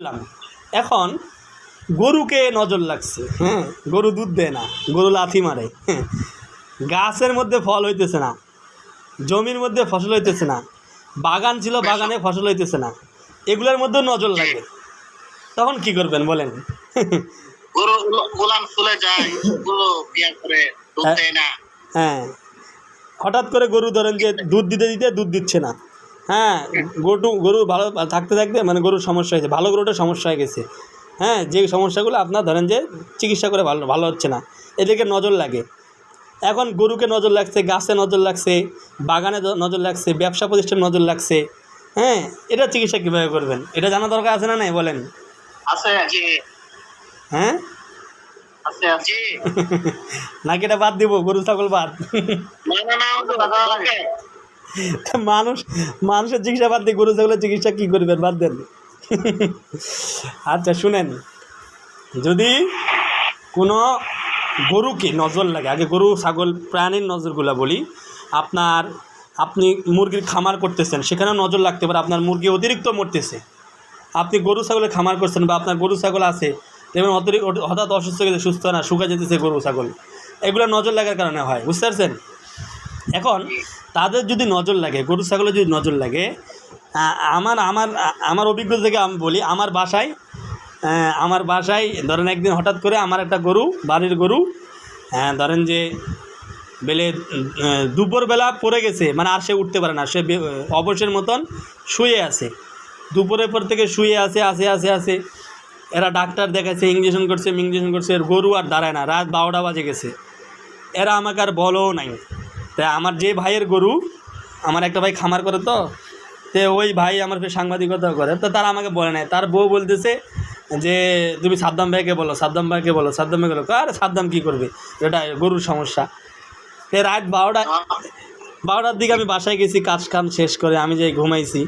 বললাম। এখন গরুকে নজর লাগছে, হ্যাঁ, গরু দুধ দেয় না, গরু লাথি মারে, হ্যাঁ, গাছের মধ্যে ফল হইতেছে না, জমির মধ্যে ফসল হইতেছে না, বাগান ছিল বাগানে ফসল হইতেছে না, এগুলোর মধ্যে নজর লাগে, তখন কি করবেন বলেন? গরু গোলাম চলে যায়, গরু বিয়া করে দুধ দেয় না। হ্যাঁ, হঠাৎ করে গরু ধরেন যে দুধ দিতে দিতে দুধ দিচ্ছে না, হ্যাঁ, গরু ভালো থাকতে থাকতে মানে গরুর সমস্যা হয়েছে, ভালো গরুটার সমস্যা হয়ে গেছে, হ্যাঁ, যে সমস্যাগুলো আপনার ধরেন যে চিকিৎসা করে ভালো হচ্ছে না, এদিকে নজর লাগে। এখন গরুকে নজর লাগছে, গাছে নজর লাগছে, বাগানে নজর লাগছে, ব্যবসা প্রতিষ্ঠানে নজর লাগছে, হ্যাঁ, এটা চিকিৎসা কীভাবে করবেন এটা জানা দরকার আছে না নাই বলেন? আছে জি, হ্যাঁ আছে জি। নাকি এটা বাদ দিব, গরু ছাগল বাদ? না না না, আমাদের দাদা লাগে। মানুষের চিকিৎসা বাদ দিয়ে গরু ছাগলের চিকিৎসা কী করবেন, বাদ দেন। আচ্ছা শুনেন, যদি কোনো গরুকে নজর লাগে, আগে গরু ছাগল প্রাণীর নজরগুলো বলি। আপনি মুরগির খামার করতেছেন, সেখানেও নজর লাগতে পারে, আপনার মুরগি অতিরিক্ত মরতেছে। আপনি গরু ছাগলের খামার করছেন বা আপনার গরু ছাগল আছে, যেমন হঠাৎ অসুস্থ হয়ে গেছে, সুস্থ না, শুকা যেতেছে গরু ছাগল, এগুলো নজর লাগার কারণে হয়, বুঝতে পারছেন? এখন তাদের যদি নজর লাগে, গরু ছাগলের যদি নজর লাগে, আমার অভিজ্ঞতা থেকে আমি বলি, আমার বাসায় ধরেন একদিন হঠাৎ করে আমার একটা গরু, বাড়ির গরু, ধরেন যে বেলে দুপুরবেলা পড়ে গেছে, মানে আর সে উঠতে পারে না, সে অবশের মতন শুয়ে আছে, দুপুরের পর থেকে শুয়ে আছে। এরা ডাক্তার দেখাচ্ছে, ইঞ্জেকশন করছে, এর গরু আর দাঁড়ায় না, রাত 12টা বাজে গেছে, এরা আমাকে আর বলও নাই। তাই আমার যে ভাইয়ের গরু, আমার একটা ভাই খামার করে, তো ওই ভাই আমার ফের সাংবাদিকতা করে, তো তারা আমাকে বলে নাই, তার বউ বলতেছে যে তুমি সাদ্দাম ভাইকে বলো। সাদ্দাম ভাই আরে সাদ্দাম কী করবে, এটা গরুর সমস্যা। রাত 12টার দিকে আমি বাসায় গেছি, কাজ কাম শেষ করে আমি যাই ঘুমাইছি।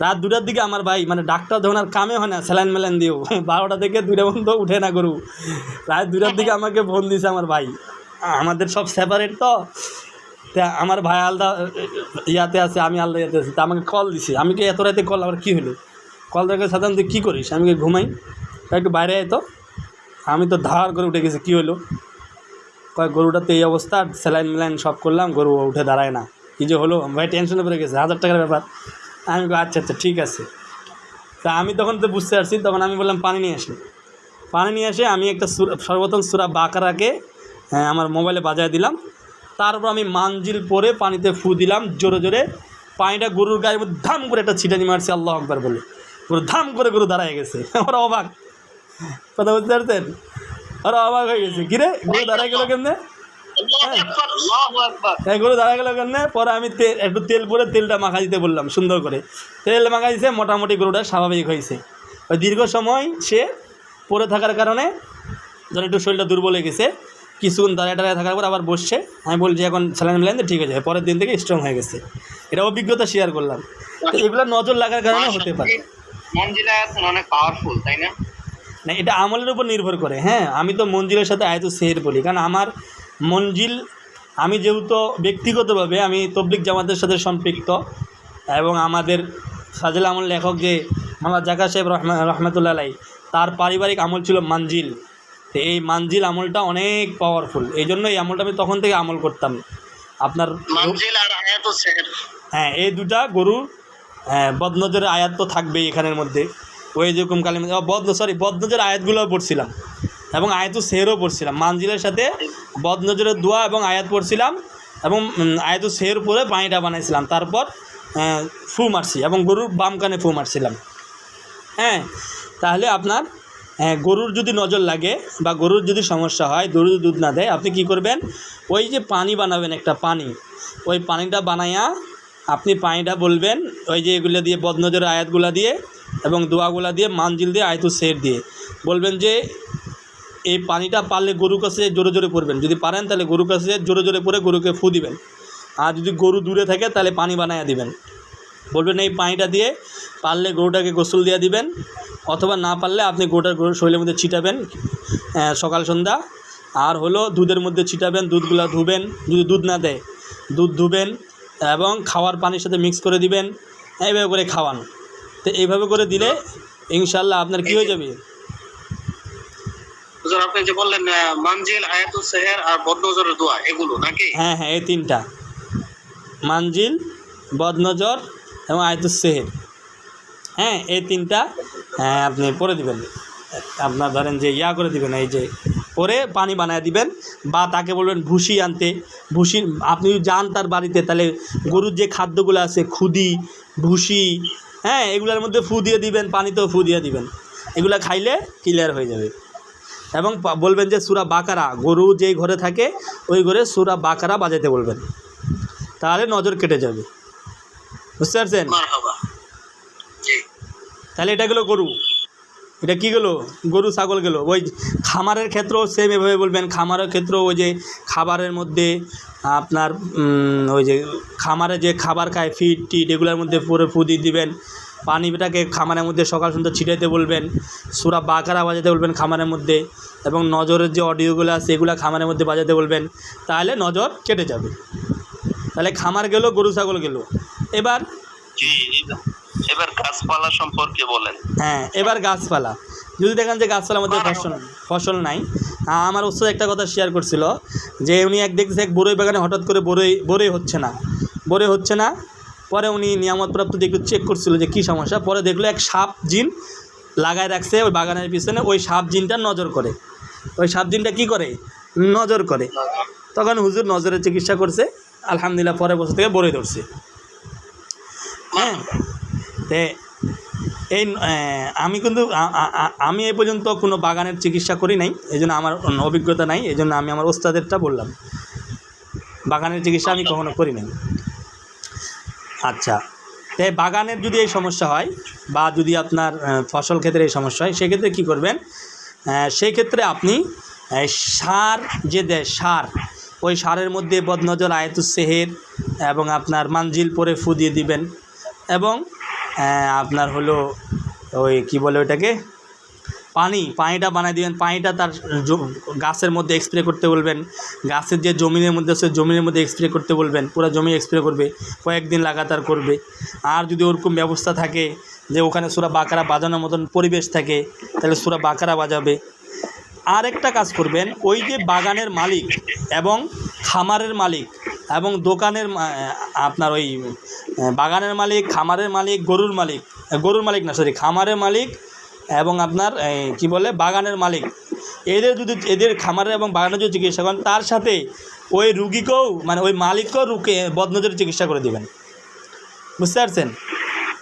রাত 2টার দিকে আমার ভাই, মানে ডাক্তার যখন আর কামে হয় না, স্যালাইন মেলাইন দিও, 12টা থেকে 2টা পর্যন্ত উঠে না গরু, রাত 2টার দিকে আমাকে ফোন দিয়েছে আমার ভাই। আমাদের সব সেপারেট, তো আমার ভাই আলাদা ইয়াতে আছে, আমি আলাদা ইয়াতে আছি, তা আমাকে কল দিছে। আমি কি এত রাতে কল, আবার কী হলো, কল দেখে সাধারণত তুই কী করিস, আমি কি ঘুমাই, একটু বাইরে আয় তো। আমি তো ধার করে উঠে গেছি, কী হলো, কয় গরুটাতে এই অবস্থা, স্যালাইন মেলাইন সব করলাম, গরু উঠে দাঁড়ায় না, কী যে হলো। ভাই টেনশনে পড়ে গেছে, 1000 টাকার ব্যাপার। আমি আচ্ছা ঠিক আছে। তা আমি তখন তো বুঝতে পারছি, তখন আমি বললাম পানি নিয়ে আসে আমি একটা সর্বপ্রথম সূরা বাকারাকে আমার মোবাইলে বাজায় দিলাম, তারপর আমি মানজিল পরে পানিতে ফু দিলাম জোরে জোরে, পানিটা গরুর গায়ের মধ্যে ধাম করে একটা ছিটানি মারছি, আল্লাহু আকবার বলে, গরু ধাম করে গরু দাঁড়ায় গেছে। ওরা অবাক, কথা বুঝতে পারছেন, ওরা অবাক হয়ে গেছে, কিরে গরু দাঁড়ায় গেল কেমনে, গরু দাঁড়ায় গেল কেমনে। পরে আমি একটু তেল পরে তেলটা মাখা দিতে বললাম, সুন্দর করে তেল মাখা দিতে মোটামুটি গরুটা স্বাভাবিক হয়েছে। ওই দীর্ঘ সময় সে পরে থাকার কারণে যেন একটু শরীরটা দুর্বল হয়ে গেছে, কিছুক্ষণ দাঁড়ায় থাকার পর আবার বসছে। আমি বলছি এখন স্যালাইন মেলাইন ঠিক হয়ে যায়, পরের দিন থেকে স্ট্রং হয়ে গেছে। এটা অভিজ্ঞতা শেয়ার করলাম। তো এগুলো নজর লাগার কারণে হতে পারে। অনেক পাওয়ারফুল, তাই না? না, এটা আমলের উপর নির্ভর করে। হ্যাঁ, আমি তো মঞ্জিলের সাথে আয়াতু সেহের বলি, কারণ আমার মঞ্জিল, আমি যেহেতু ব্যক্তিগতভাবে আমি তবলিগ জামাতের সাথে সম্পৃক্ত, এবং আমাদের ফাজিল আমল লেখক যে মোহাম্মদ জাকার সাহেব রহমতুল্লাহ আলাই, তার পারিবারিক আমল ছিল মানজিল। তো এই মানজিল আমলটা অনেক পাওয়ারফুল, এই জন্য এই আমলটা আমি তখন থেকে আমল করতাম। আপনার মানজিল আর আয়াতুস সিহর, হ্যাঁ, এই দুটা গরু, বদনজরের আয়াত তো থাকবেই এখানের মধ্যে, ওই যেরকম কালিমা বদনজরের আয়াতগুলোও পড়ছিলাম এবং আয়াতুস সিহরও পড়ছিলাম। মানজিলের সাথে বদনজরের দোয়া এবং আয়াত পড়ছিলাম, এবং আয়াতুস সিহর পরে পানিটা বানাইছিলাম, তারপর ফু মারছি এবং গরুর বাম কানে ফু মারছিলাম। হ্যাঁ, তাহলে আপনার গরুর যদি নজর লাগে বা গরুর যদি সমস্যা হয়, গরু যদি দুধ না দেয়, আপনি কি করবেন, ওই যে পানি বানাবেন একটা পানি, ওই পানিটা বানাইয়া আপনি পানিটা বলবেন ওই যে এগুলো দিয়ে, বদনজরের আয়াতগুলো দিয়ে এবং দোয়াগুলা দিয়ে, মানজিল দিয়ে, আয়াতুস সিহর দিয়ে বলবেন যে এই পানিটা পারলে গরুর কাছে জোরে জোরে পড়বেন, যদি পারেন তাহলে গরুর কাছে জোরে জোরে পড়ে গরুকে ফু দিবেন, আর যদি গরু দূরে থাকে তাহলে পানি বানাইয়া দিবেন। বলবেন এই পানিটা দিয়ে পারলে গরুটাকে গোসল দিয়ে দিবেন, অথবা না পারলে আপনি গরুর শরীরের মধ্যে ছিটাবেন সকাল সন্ধ্যা, আর হলো দুধের মধ্যে ছিটাবেন, দুধগুলো ধুবেন, যদি দুধ না দেয় দুধ ধুবেন এবং খাওয়ার পানির সাথে মিক্স করে দিবেন, এইভাবে করে খাওয়ান। তো এইভাবে করে দিলে ইনশাল্লাহ আপনার কি হয়ে যাবে। হুজুর আপনি যে বললেন মানজিল, আয়াতুস সেহের আর বদনজরের দোয়া, এগুলো নাকি? হ্যাঁ হ্যাঁ, এই তিনটা, মানজিল, বদনজর এবং আয়াতুস সেহের, হ্যাঁ এই তিনটা আপনি পরে দিবেন। আপনার ধরেন যে ইয়া করে দিবেন, এই যে পরে পানি বানায় দিবেন, বা তাকে বলবেন ভুসি আনতে। ভুসি আপনি যান তার বাড়িতে, তাহলে গরুর যে খাদ্যগুলো আছে, খুদি, ভুসি, হ্যাঁ এগুলোর মধ্যে ফু দিয়ে দিবেন, পানিতেও ফু দিয়ে দিবেন, এগুলো খাইলে ক্লিয়ার হয়ে যাবে। এবং বলবেন যে সূরা বাকারা, গরু যেই ঘরে থাকে ওই ঘরে সূরা বাকারা বাজাতে বলবেন, তাহলে নজর কেটে যাবে। বুঝতে পারছেন? মারহাবা। জি। তাহলে এটা গেলো গরু। এটা কি গেলো? গরু ছাগল গেলো। ওই খামারের ক্ষেত্রেও সেম এভাবে বলবেন। খামারের ক্ষেত্রেও ওই যে খাবারের মধ্যে আপনার ওই যে খামারে যে খাবার খায়, ফিড টিট, এগুলোর মধ্যে পুরো ফু দিয়ে দিবেন। পানিটাকে খামারের মধ্যে সকাল সন্ধ্যা ছিটাইতে বলবেন, সূরা বাকারা বাজাতে বলবেন খামারের মধ্যে, এবং নজরের যে অডিওগুলো আছে এগুলো খামারের মধ্যে বাজাতে বলবেন, তাহলে নজর কেটে যাবে। তাহলে খামার গেল, গরু ছাগল গেল। এবার গাছপালা সম্পর্কে বলেন। হ্যাঁ, এবার গাছপালা। যদি দেখেন যে গাছপালার মধ্যে ফসল নাই, আমার ওস্তাদ একটা কথা শেয়ার করছিল যে উনি দেখছে এক বরই বাগানে হঠাৎ করে বরই হচ্ছে না। পরে উনি নিয়ামতপ্রাপ্ত একটু চেক করছিল যে কী সমস্যা। পরে দেখলো এক সাপ জিন লাগায় রাখছে ওই বাগানের পিছনে। ওই সাপ জিনটা নজর করে, ওই সাপ জিনটা কী করে? নজর করে। তখন হুজুর নজরের চিকিৎসা করছে, আলহামদুলিল্লাহ পরের বছর থেকে বরই ধরছে। হ্যাঁ, এই আমি কিন্তু আমি এই পর্যন্ত কোনো বাগানের চিকিৎসা করি নাই, এই জন্য আমার অভিজ্ঞতা নাই, এই জন্য আমি আমার ওস্তাদেরটা বললাম। বাগানের চিকিৎসা আমি কখনো করি নাই। আচ্ছা, তাই বাগানের যদি এই সমস্যা হয়, বা যদি আপনার ফসল ক্ষেত্রে এই সমস্যা হয়, সেক্ষেত্রে কী করবেন? সেই ক্ষেত্রে আপনি সার যে দেয়, সার, ওই সারের মধ্যে বদনজর, আয়াতুস সেহের এবং আপনার মানজিল পরে ফু দিয়ে দিবেন। এবং আপনার হলো ওই কি বলে ওইটাকে, পানিটা বানিয়ে দিবেন। পানিটা তার গাছের মধ্যে স্প্রে করতে বলবেন। গাছের যে জমিনের মধ্যে আছে জমিনের মধ্যে স্প্রে করতে বলবেন, পুরো জমি স্প্রে করবে, কয়েকদিন লাগাতার করবে। আর যদি ওরকম ব্যবস্থা থাকে যে ওখানে সূরা বাকারা বাজানোর মতন পরিবেশ থাকে, তাহলে সূরা বাকারা বাজাবে। আর একটা কাজ করবেন, ওই যে বাগানের মালিক এবং খামারের মালিক এবং দোকানের আপনার ওই বাগানের মালিক, খামারের মালিক, গরুর মালিক না সরি, খামারের মালিক এবং আপনার কি বলে বাগানের মালিক, এদের খামারের এবং বাগানের যে চিকিৎসা করেন, তার সাথে ওই রুগীকেও, মানে ওই মালিককেও বদনজরের চিকিৎসা করে দিবেন। বুঝতে পারছেন?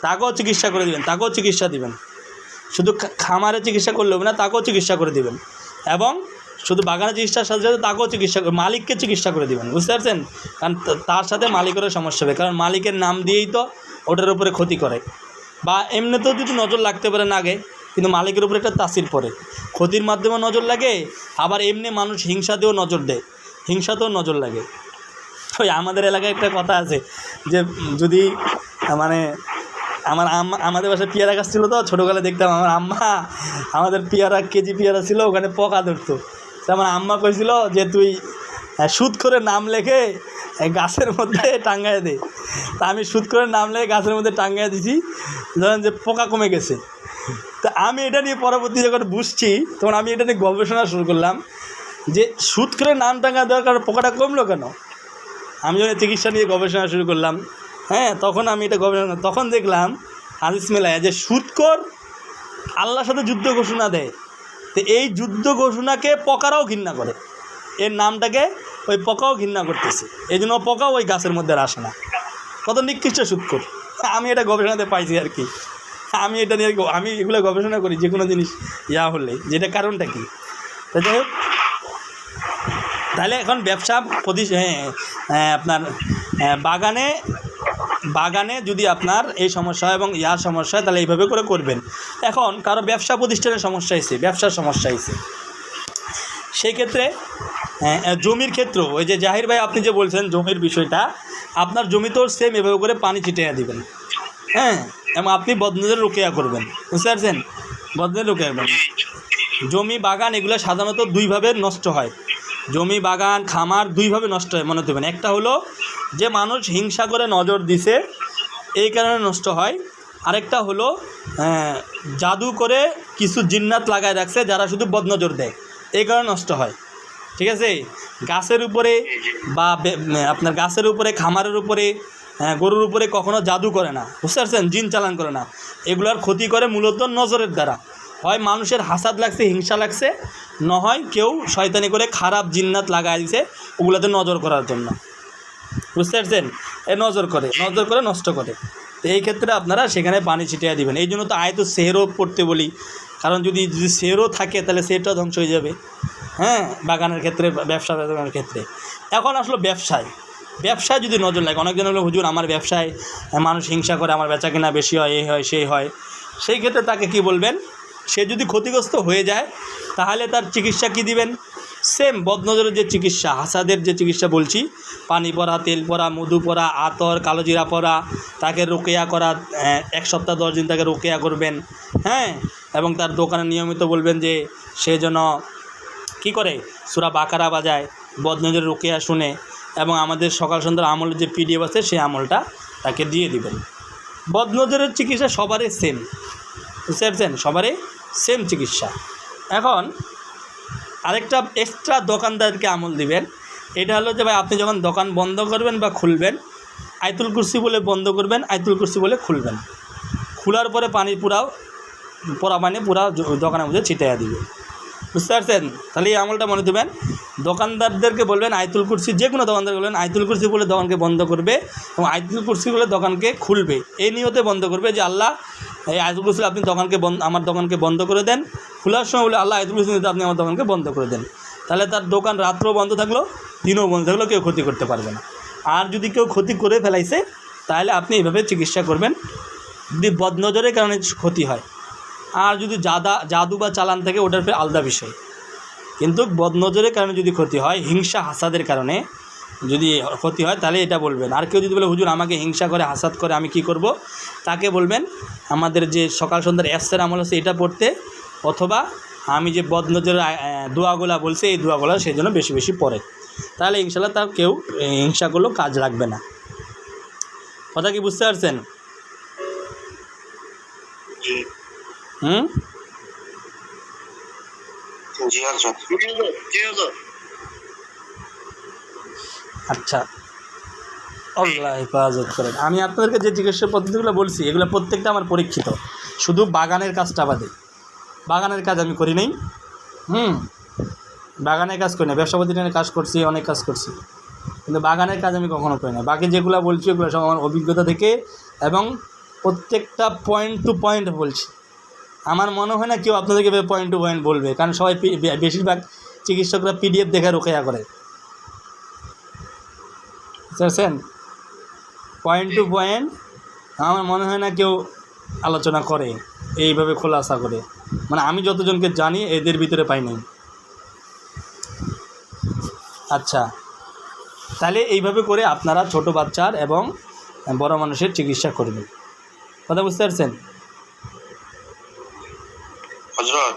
তাকেও চিকিৎসা করে দিবেন, তাকেও চিকিৎসা দিবেন। শুধু খামারে চিকিৎসা করলে হবে না, তাকেও চিকিৎসা করে দিবেন। এবং শুধু বাগানের চিকিৎসার সাথে সাথে তাকেও চিকিৎসা, মালিককে চিকিৎসা করে দিবেন। বুঝতে পারছেন? কারণ তার সাথে মালিকেরও সমস্যা হবে, কারণ মালিকের নাম দিয়েই তো ওটার উপরে ক্ষতি করে। বা এমনিতেও যদি নজর লাগতে পারে না আগে, কিন্তু মালিকের উপরে একটা তাসির পড়ে, ক্ষতির মাধ্যমে নজর লাগে। আবার এমনি মানুষ হিংসাতেও নজর দেয়, হিংসাতেও নজর লাগে। ওই আমাদের এলাকায় একটা কথা আছে যে যদি মানে আমাদের বাসায় পেয়ারা গাছ ছিল, তো ছোটোবেলায় দেখতাম আমার আম্মা, আমাদের পেয়ারা কেজি পেয়ারা ছিল, ওখানে পোকা ধরতো। তো আমার আম্মা কইছিল যে তুই সুদ করে নাম লেখে গাছের মধ্যে টাঙ্গায় দে। তা আমি সুদ করে নাম লেখে গাছের মধ্যে টাঙ্গায় দিছি, ধরেন যে পোকা কমে গেছে। তা আমি এটা নিয়ে পরবর্তী যখন বুঝছি, তখন আমি এটা নিয়ে গবেষণা শুরু করলাম যে সুদ করে নাম টাঙ্গা দেওয়ার কারণে পোকাটা কমলো কেন। আমি যখন চিকিৎসা নিয়ে গবেষণা শুরু করলাম, হ্যাঁ, তখন আমি এটা গবেষণা, তখন দেখলাম হাদিস মেলায় যে সুদকর আল্লাহর সাথে যুদ্ধ ঘোষণা দেয়। তো এই যুদ্ধ ঘোষণাকে পোকারাও ঘৃণা করে, এর নামটাকে ওই পোকাও ঘৃণা করতেছে, এই জন্য পোকাও ওই গাছের মধ্যে আর আসে না। কত নিকৃষ্ট সুদকর। আমি এটা গবেষণাতে পাইছি আর কি। আমি এটা নিয়ে আমি এগুলো গবেষণা করি, যে কোনো জিনিস হলে যেটা কারণটা কী। তো যাই হোক, তাহলে এখন ব্যবসা আপনার বাগানে যদি আপনার এই সমস্যা হয় এবং সমস্যা হয়, তাহলে এইভাবে করে করবেন। এখন কারো ব্যবসা প্রতিষ্ঠানের সমস্যা হয়েছে, ব্যবসার সমস্যা হয়েছে, সেই ক্ষেত্রে জমির ক্ষেত্র, ওই যে জাহির ভাই আপনি যে বলছেন জমির বিষয়টা, আপনার জমিতেও সেম এভাবে করে পানি ছিটিয়ে দিবেন। হ্যাঁ, এবং আপনি বদনজর রুকিয়া করবেন। বুঝতে পারছেন? বদনজর রুকিয়া করবেন। জমি বাগান এগুলো সাধারণত দুইভাবে নষ্ট হয়। জমি বাগান খামার দুইভাবে নষ্ট হয়, মনে দেবেন। একটা হলো যে মানুষ হিংসা করে নজর দিছে, এই কারণে নষ্ট হয়। আরেকটা হলো জাদু করে কিছু জিন্নাত লাগায় রাখছে যারা শুধু বদনজর দেয়, এই কারণে নষ্ট হয়। ঠিক আছে, গাছের উপরে বা আপনার গাছের উপরে, খামারের উপরে, গরুর উপরে কখনো জাদু করে না, বুঝতে পারছেন, জিন চালান করে না। এগুলার ক্ষতি করে মূলত নজরের দ্বারা। হয় মানুষের হাসাদ লাগছে, হিংসা লাগছে, নহয় কেউ শয়তানি করে খারাপ জিন্নাত লাগাই দিছে ওগুলোতে নজর করার জন্য, বুঝতে পারছেন। নজর করে নষ্ট করে। তো এই ক্ষেত্রে আপনারা সেখানে পানি ছিটিয়ে দিবেন। এই জন্য তো আয়াতুস সেহরও পড়তে বলি, কারণ যদি সেহরও থাকে তাহলে সেহরটা ধ্বংস হয়ে যাবে। হ্যাঁ, বাগানের ক্ষেত্রে, ব্যবসা বাগানের ক্ষেত্রে। এখন আসলো ব্যবসায় যদি নজর লাগে, অনেকজন হলো হুজুর আমার ব্যবসায় মানুষ হিংসা করে, আমার বেচা কিনা বেশি হয়, এই হয় সেই হয়, সেই ক্ষেত্রে তাকে কি বলবেন, সে যদি ক্ষতিগ্রস্ত হয়ে যায় তাহলে তার চিকিৎসা কি দিবেন, সেম বদনজরের যে চিকিৎসা, হাসাদের যে চিকিৎসা বলছি, পানি পরা, তেল পরা, মধু পরা, আতর, কালোজিরা পরা, তাকে রোকেয়া করা, 1 সপ্তাহ 10 দিন তাকে রোকেয়া করবেন। হ্যাঁ, এবং তার দোকানে নিয়মিত বলবেন যে সে যেন কী করে, সূরা বাকারা বাজায়, বদনজরের রোকেয়া শুনে, এবং আমাদের সকাল সন্ধ্যার আমলের যে PDF আছে সেই আমলটা তাকে দিয়ে দিবেন। বদনজরের চিকিৎসা সবারই সেম, বুঝতে পারছেন, সবারই সেম চিকিৎসা। এখন আরেকটা এক্সট্রা দোকানদারকে আমল দিবেন, এটা হলো যে ভাই আপনি যখন দোকান বন্ধ করবেন বা খুলবেন, আয়াতুল কুরসি বলে বন্ধ করবেন, আয়াতুল কুরসি বলে খুলবেন। খোলার পরে পানি পোড়া পানি পুরা দোকানের মধ্যে ছিটিয়ে দিবে, বুঝতে পারছেন। তাহলে এই আমলটা মনে দেবেন। দোকানদারদেরকে বলবেন আয়াতুল কুরসি, যে কোনো দোকানদারকে বলবেন আয়াতুল কুরসি বলে দোকানকে বন্ধ করবে, এবং আয়াতুল কুরসি বলে দোকানকে খুলবে। এই নিয়তে বন্ধ করবে যে আল্লাহ এই আয়াতুল কুরসি আপনি আমার দোকানকে বন্ধ করে দেন। খোলার সময় বলে আল্লাহ আয়াতুল কুরসি আপনি আমার দোকানকে বন্ধ করে দেন। তাহলে তার দোকান রাত্রেও বন্ধ থাকলো, দিনও বন্ধ থাকলো, কেউ ক্ষতি করতে পারবে না। আর যদি কেউ ক্ষতি করে ফেলাইছে তাহলে আপনি এইভাবে চিকিৎসা করবেন, যদি বদনজরের কারণে ক্ষতি হয়। আর যদি জাদু বা চালান থাকে ওটার ফের আলাদা বিষয়। কিন্তু বদনজরের কারণে যদি ক্ষতি হয়, হিংসা হাসাদের কারণে যদি ক্ষতি হয়, তাহলে এটা বলবেন। আর কেউ যদি বলে হুজুর আমাকে হিংসা করে, হাসাদ করে, আমি কি করব, তাকে বলবেন আমাদের যে সকাল সন্ধ্যার অ্যাপসের আমল আছে এটা পড়তে, অথবা আমি যে বদনজরের দোয়াগুলা বলছি এই দোয়াগুলা সেই জন্য বেশি বেশি পড়ে, তাহলে ইনশাল্লাহ তার কেউ হিংসা করলেও কাজ লাগবে না। কথা কি বুঝতে পারছেন? হুম, আচ্ছা, আল্লাহ হেফাজত করেন। আমি আপনাদেরকে যে চিকিৎসা পদ্ধতিগুলো বলছি এগুলো প্রত্যেকটা আমার পরীক্ষিত, শুধু বাগানের কাজটা বাদে। বাগানের কাজ আমি করি নাই, বাগানের কাজ করি না, ব্যবসা প্রতিষ্ঠানের কাজ করছি, অনেক কাজ করছি, কিন্তু বাগানের কাজ আমি কখনো করি না। বাকি যেগুলো বলছি ওগুলো সব আমার অভিজ্ঞতা থেকে, এবং প্রত্যেকটা পয়েন্ট টু পয়েন্ট বলছি। আমার মনে হয় না কেউ আপনাদেরকে পয়েন্ট টু পয়েন্ট বলবে, কারণ সবাই বেশিরভাগ চিকিৎসকরা PDF দেখে রোকেয়া করে, বুঝছেন। পয়েন্ট টু পয়েন্ট আমার মনে হয় না কেউ আলোচনা করে এইভাবে খোলাসা করে, মানে আমি যতজনকে জানি এদের ভিতরে পাই নাই। আচ্ছা, তাহলে এইভাবে করে আপনারা ছোট বাচ্চার এবং বড় মানুষের চিকিৎসা করবেন। কথা বুঝতে পারছেন? হযরত,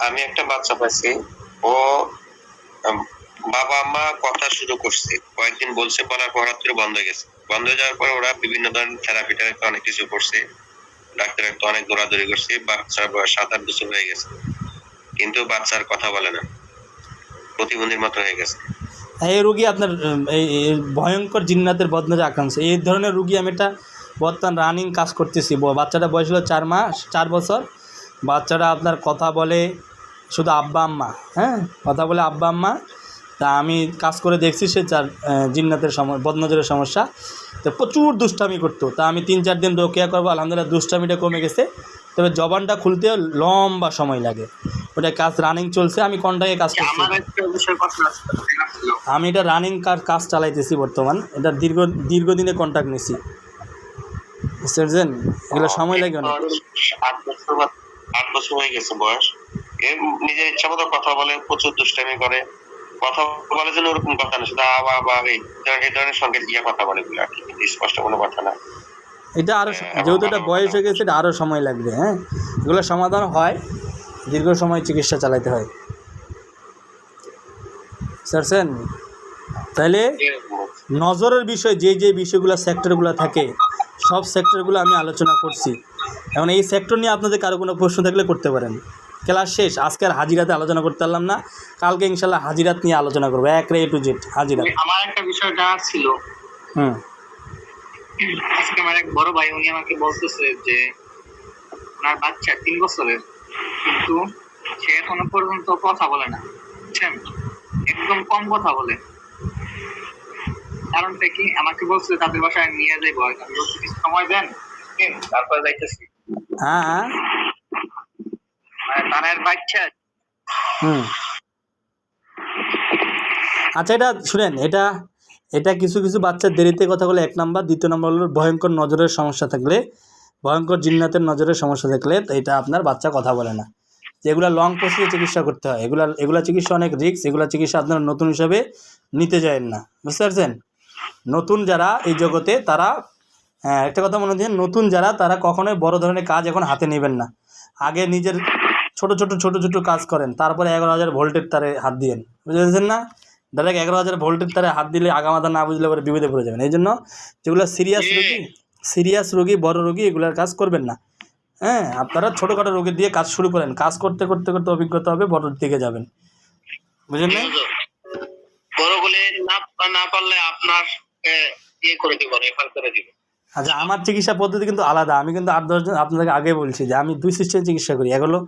আমি একটা বাচ্চা পাইছি, ও বাবা মা কথা শুরু করছে, কয়েকদিন বলছে, বলার পর হঠাৎ করে বন্ধ হয়ে গেছে। বন্ধ হয়ে যাওয়ার পর ওরা বিভিন্ন ধরনের থেরাপি অনেক কিছু করছে, ডাক্তারের তো অনেক দৌড়াদৌড়ি করছে। বাচ্চার বয়স 7-8 বছর হয়ে গেছে, কিন্তু বাচ্চার কথা বলে না, প্রতিবন্ধীর মতো হয়ে গেছে। এই রুগী আপনার এই ভয়ঙ্কর জিন্নাতের বদনজরে আক্রান্ত। এই ধরনের রুগী আমি একটা বর্তমান রানিং কাজ করতেছি। বাচ্চাটা বয়স হলো 4 বছর। বাচ্চাটা আপনার কথা বলে শুধু আব্বা আম্মা, কথা বলে আব্বা আম্মা। তা আমি কাজ করে দেখছি সে জিন্নাতের বদনজরের সমস্যা, তো প্রচুর দুষ্টামি করতো। তা আমি 3-4 দিন রোকেয়া করবো, আলহামদুলিল্লাহ দুষ্টামিটা কমে গেছে। তবে জবানটা খুলতেও লম্বা সময় লাগে। ওটা কাজ রানিং চলছে, আমি কন্টাক্টে কাজ করছি। আমি এটা রানিং কাজ চালাইতেছি বর্তমান। এটা দীর্ঘদিনে কন্ট্যাক্ট নিছি, বুঝছেন। এগুলো সময় লাগে অনেক। 8 বছর হয়ে গেছে বয়স। নিজের ইচ্ছা মতো কথা বলে, প্রচুর দুষ্টামি করে। কথা বলার জন্য ওরকম কথা না, শুধু এই ধরনের সঙ্গে কথা বলে, স্পষ্ট কোনো কথা না। এটা আরও, যেহেতু এটা বয়স হয়ে গেছে, এটা আরও সময় লাগবে। এগুলো সমাধান হয়, দীর্ঘ সময় চিকিৎসা চালাতে হয়, বুঝছেন। তাহলে নজরের বিষয়, যে বিষয়গুলো সেক্টরগুলো থাকে, সব সেক্টরগুলো আমি আলোচনা করছি। এখন এই সেক্টর নিয়ে আপনাদের কারো কোনো প্রশ্ন থাকলে করতে পারেন। ক্লাস শেষ, আজকে আর হাজিরাতে আলোচনা করতে পারলাম না, কালকে ইনশাল্লাহ হাজিরাত নিয়ে আলোচনা করবো, এক রে টু জেড হাজিরাত। আমার একটা বিষয় জানার ছিল। আজকে আমার এক বড় ভাই, উনি আমাকে বলতেছে যে ওনার বাচ্চা 3 বছরের, কিন্তু সে এখনো পর্যন্ত কথা বলে না, বুঝছেন, একদম কম কথা বলে। কারণটা কি? আমাকে বলছে তাদের বাসায় নিয়ে যাইবো, আমি বলছি কিছু সময় দেন, তারপরে যাইতেছি। হ্যাঁ, তার বাচ্চা। আচ্ছা, এটা শুনেন, এটা কিছু কিছু বাচ্চার দেরিতে কথা বলে, 1 নাম্বার। 2 নম্বর হলো ভয়ঙ্কর নজরের সমস্যা থাকলে, ভয়ঙ্কর জিন্নাতের নজরের সমস্যা থাকলে এটা আপনার বাচ্চা কথা বলে না। যেগুলো লং প্রসেসে চিকিৎসা করতে হয়, এগুলা চিকিৎসা অনেক রিস্ক, এগুলা চিকিৎসা আপনারা নতুন হিসাবে নিতে যাবেন না, বুঝতে পারছেন? নতুন যারা এই জগতে, তারা একটা কথা মনে দিন, নতুন যারা তারা কখনোই বড় ধরনের কাজ এখন হাতে নেবেন না। আগে নিজের ছোট ছোট কাজ করেন, তারপরে 11,000 ভোল্টের তারে হাত দিয়েন, বুঝতে পারছেন না? ডাইরেক্ট 11,000 ভোল্টের তারে হাত দিলে আগামাথা না বুঝলে পরে বিপদে পড়ে যাবেন। এই জন্য যেগুলো সিরিয়াস রোগী, বড় রোগী, এগুলোর কাজ করবেন না। হ্যাঁ, আপনারা ছোটোখাটো রোগীর দিয়ে কাজ শুরু করেন, কাজ করতে করতে করতে অভিজ্ঞতা হবে, বড়োর দিকে যাবেন, বুঝলেন না? বড়গুলি না পারলে আপনার করে দিব, রেফার করে দিব। আচ্ছা, আমার চিকিৎসা পদ্ধতি কিন্তু আলাদা। আমি কিন্তু 8-10 জন আপনাদেরকে আগে বলছি যে আমি 2 সিস্টেমে চিকিৎসা করি। এক হলো,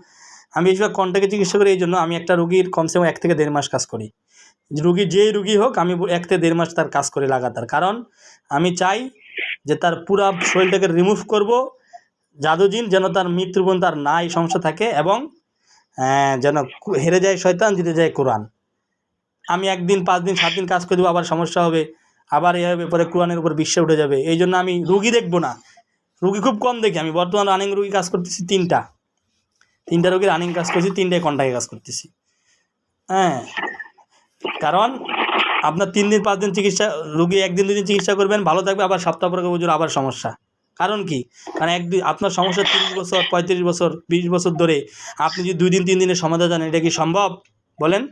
আমি বেশিরভাগ কন্ট্যাক্টে চিকিৎসা করি, এই জন্য আমি একটা রুগীর কমসে কম 1 থেকে 1.5 মাস কাজ করি। যেই রুগী হোক, আমি 1 থেকে 1.5 মাস তার কাজ করি লাগাতার। কারণ আমি চাই যে তার পুরা শরীরটাকে রিমুভ করব, জাদুজিন যেন তার মৃত্যু পর্যন্ত আর না এই সমস্যা থাকে, এবং যেন হেরে যায় শয়তান, জিতে যায় কোরআন। আমি 1 দিন 5 দিন 7 দিন কাজ করে দেবো, আবার সমস্যা হবে, আবার এ হবে, পরে কোরআনের উপর বিশ্বাস উঠে যাবে। এই জন্য আমি রুগী দেখবো না, রুগী খুব কম দেখি। আমি বর্তমান রানিং রুগী কাজ করতেছি 3টা রুগী রানিং কাজ করছি, 3টায় কন্ট্যাক্টে কাজ করতেছি। হ্যাঁ, কারণ আপনার 3 দিন 5 দিন চিকিৎসা, রুগী 1 দিন 2 দিন চিকিৎসা করবেন, ভালো থাকবে, আবার সপ্তাহ পরে বুঝুন আবার সমস্যা। কারণ কি? কারণ আপনার সমস্যা 30 বছর 35 বছর 20 বছর ধরে, আপনি যদি 2 দিন 3 দিনের সমাধান জানেন, এটা কি সম্ভব বলেন?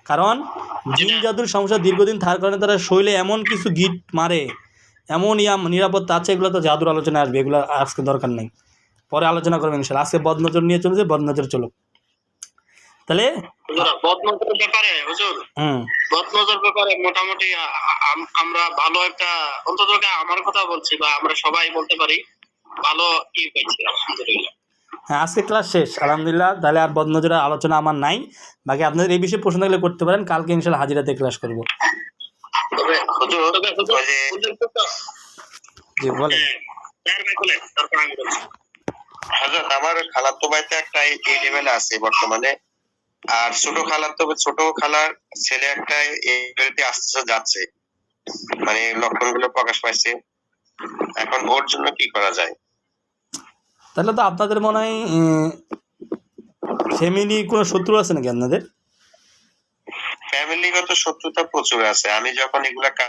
কারণ জিন জাদুর সমস্যা দীর্ঘদিন থাকার কারণে তারা শরীরে এমন কিছু গিট মারে, এমন নিরাপত্তা আছে, এগুলো তো জাদুর আলোচনা আসবে, এগুলো আজকে দরকার নেই, পরে আলোচনা করবেন ইনশাআল্লাহ। আজকে বদনজর নিয়ে চলেছে, বদনজর চলো তাহলে। বদনজরের ব্যাপারে হুজুর, বদনজর ব্যাপারে মোটামুটি আমরা ভালো একটা, অন্তত আমার কথা বলছি, বা আমরা সবাই বলতে পারি ভালো কি পেয়েছি আলহামদুলিল্লাহ। হ্যাঁ, আজকে ক্লাস শেষ আলহামদুলিল্লাহ। তাহলে আর বদনজরের আলোচনা আমার নাই, বাকি আপনাদের এই বিষয়ে প্রশ্ন থাকলে করতে পারেন, কালকে ইনশাআল্লাহ হাজিরাতে ক্লাস করবো। জি বলেন। আমার খালাতো ভাইতে একটা এই লেভেলে আছে বর্তমানে, আর ছোট খালার ছেলে একটা এই লেভেলতে আস্তে যাচ্ছে, মানে লক্ষণগুলো প্রকাশ পাইছে। এখন ওর জন্য কি করা যায়? তাহলে তো আপনাদের মনে হয় ফ্যামিলি কোনো শত্রু আছে নাকি আপনাদের? ফ্যামিলিগত শত্রুতা প্রচুর আছে। আমি যখন এগুলা